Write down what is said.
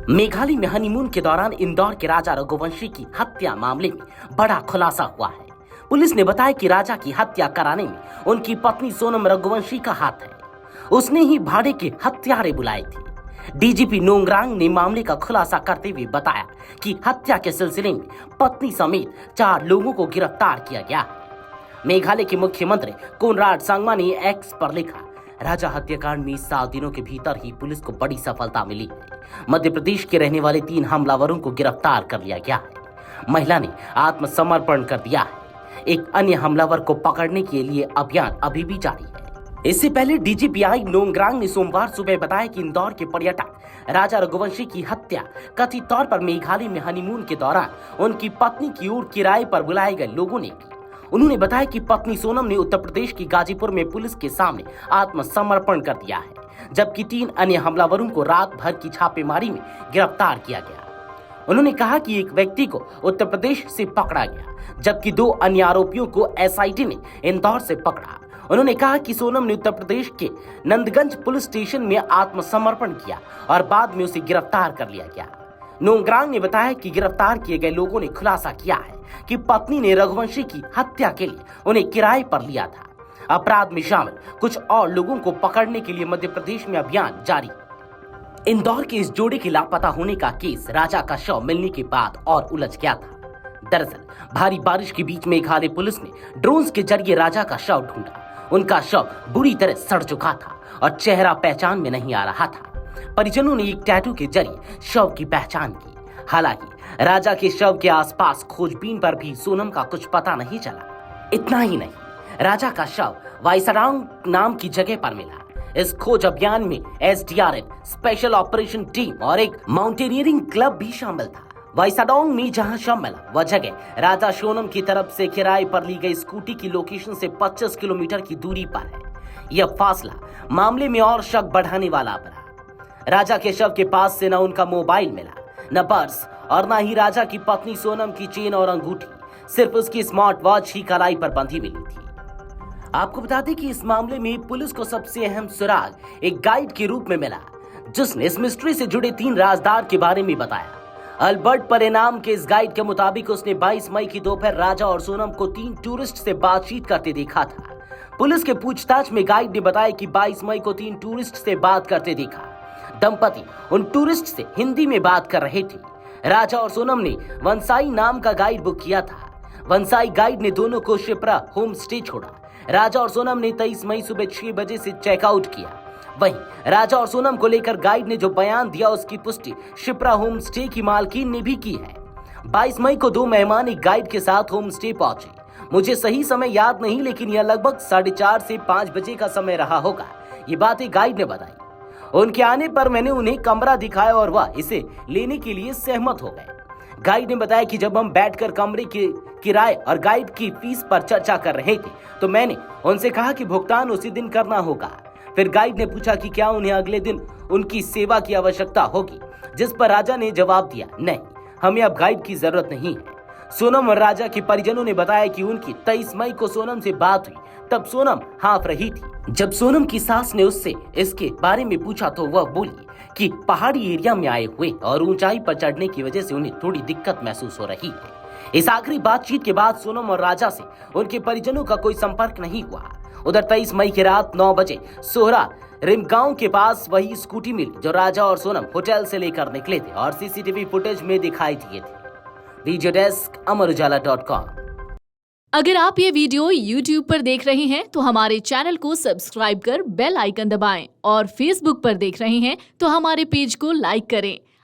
मेघालय में हनीमून के दौरान इंदौर के राजा रघुवंशी की हत्या मामले में बड़ा खुलासा हुआ है। पुलिस ने बताया कि राजा की हत्या कराने में उनकी पत्नी सोनम रघुवंशी का हाथ है। उसने ही भाड़े के हत्यारे बुलाए थे। डीजीपी नोंगरांग ने मामले का खुलासा करते हुए बताया कि हत्या के सिलसिले में पत्नी समेत 4 लोगों को गिरफ्तार किया गया है। मेघालय के मुख्यमंत्री कोनराड सांगमा ने एक्स पर लिखा, राजा हत्याकांड में 7 दिनों के भीतर ही पुलिस को बड़ी सफलता मिली है। मध्य प्रदेश के रहने वाले 3 हमलावरों को गिरफ्तार कर लिया गया है। महिला ने आत्मसमर्पण कर दिया है। एक अन्य हमलावर को पकड़ने के लिए अभियान अभी भी जारी है। इससे पहले डीजीपीआई नोंगरांग ने सोमवार सुबह बताया कि इंदौर के पर्यटक राजा रघुवंशी की हत्या कथित तौर पर मेघालय में हनीमून के दौरान उनकी पत्नी की ओर किराए पर बुलाए गए लोगों ने की। उन्होंने बताया कि पत्नी सोनम ने उत्तर प्रदेश की गाजीपुर में पुलिस के सामने आत्मसमर्पण कर दिया है, जबकि 3 अन्य हमलावरों को रात भर की छापेमारी में गिरफ्तार किया गया। उन्होंने कहा कि एक व्यक्ति को उत्तर प्रदेश से पकड़ा गया, जबकि 2 अन्य आरोपियों को एसआईटी ने इंदौर से पकड़ा। उन्होंने कहा कि सोनम ने उत्तर प्रदेश के नंदगंज पुलिस स्टेशन में आत्मसमर्पण किया और बाद में उसे गिरफ्तार कर लिया गया। नोंगरांग ने बताया कि गिरफ्तार किए गए लोगों ने खुलासा किया है कि पत्नी ने रघुवंशी की हत्या के लिए उन्हें किराए पर लिया था। अपराध में शामिल कुछ और लोगों को पकड़ने के लिए मध्य प्रदेश में अभियान जारी। इंदौर के इस जोड़े के लापता होने का केस राजा का शव मिलने के बाद और उलझ गया था। दरअसल भारी बारिश के बीच मेघालय पुलिस ने ड्रोन के जरिए राजा का शव ढूंढा। उनका शव बुरी तरह सड़ चुका था और चेहरा पहचान में नहीं आ रहा था। परिजनों ने एक टैटू के जरिए शव की पहचान की। हालांकि राजा के शव के आसपास खोजबीन पर भी सोनम का कुछ पता नहीं चला। इतना ही नहीं, राजा का शव वाइसडांग नाम की जगह पर मिला। इस खोज अभियान में एसडीआरएफ, स्पेशल ऑपरेशन टीम और एक माउंटेनियरिंग क्लब भी शामिल था। वाइसडांग में जहां शव मिला वह जगह राजा सोनम की तरफ से किराए पर ली गई स्कूटी की लोकेशन से 25 किलोमीटर की दूरी पर है। यह फासला मामले में और शक बढ़ाने वाला बना। राजा के शव के पास से न उनका मोबाइल मिला, न पर्स और न ही राजा की पत्नी सोनम की चेन और अंगूठी। सिर्फ उसकी स्मार्ट वॉच ही कलाई पर बंधी मिली थी। आपको बता दें कि इस मामले में पुलिस को सबसे अहम सुराग एक गाइड के रूप में मिला, जिसने इस मिस्ट्री से जुड़े 3 राजदार के बारे में बताया। अल्बर्ट परे नाम के इस गाइड के मुताबिक उसने 22 मई की दोपहर राजा और सोनम को 3 टूरिस्ट से बातचीत करते देखा था। पुलिस के पूछताछ में गाइड ने बताया कि 22 मई को 3 टूरिस्ट से बात करते देखा। दंपति उन टूरिस्ट से हिंदी में बात कर रहे थे। राजा और सोनम ने वंसाई नाम का गाइड बुक किया था। वंसाई गाइड ने दोनों को शिप्रा होम स्टे छोड़ा। राजा और सोनम ने 23 मई सुबह 6 बजे से चेकआउट किया। वहीं राजा और सोनम को लेकर गाइड ने जो बयान दिया उसकी पुष्टि शिप्रा होम स्टे की मालकिन ने भी की है। 22 मई को 2 मेहमान एक गाइड के साथ होम स्टे पहुंचे। मुझे सही समय याद नहीं, लेकिन यह लगभग 4:30 से 5 बजे का समय रहा होगा। ये बातें गाइड ने बताई। उनके आने पर मैंने उन्हें कमरा दिखाया और वह इसे लेने के लिए सहमत हो गए। गाइड ने बताया कि जब हम बैठकर कमरे के किराए और गाइड की फीस पर चर्चा कर रहे थे तो मैंने उनसे कहा कि भुगतान उसी दिन करना होगा। फिर गाइड ने पूछा कि क्या उन्हें अगले दिन उनकी सेवा की आवश्यकता होगी, जिस पर राजा ने जवाब दिया, नहीं, हमें अब गाइड की जरूरत नहीं है। सोनम और राजा के परिजनों ने बताया कि उनकी 23 मई को सोनम से बात हुई, तब सोनम हाँफ रही थी। जब सोनम की सास ने उससे इसके बारे में पूछा तो वह बोली कि पहाड़ी एरिया में आए हुए और ऊंचाई पर चढ़ने की वजह से उन्हें थोड़ी दिक्कत महसूस हो रही है। इस आखिरी बातचीत के बाद सोनम और राजा से उनके परिजनों का कोई संपर्क नहीं हुआ। उधर 23 मई की रात 9 बजे सोहरा रिमगांव के पास वही स्कूटी मिली जो राजा और सोनम होटल से लेकर निकले थे और सीसीटीवी फुटेज में दिखाई दिए थे। Video desk amarujala.com। अगर आप ये वीडियो YouTube पर देख रहे हैं तो हमारे चैनल को सब्सक्राइब कर बेल आइकन दबाएं और Facebook पर देख रहे हैं तो हमारे पेज को लाइक करें।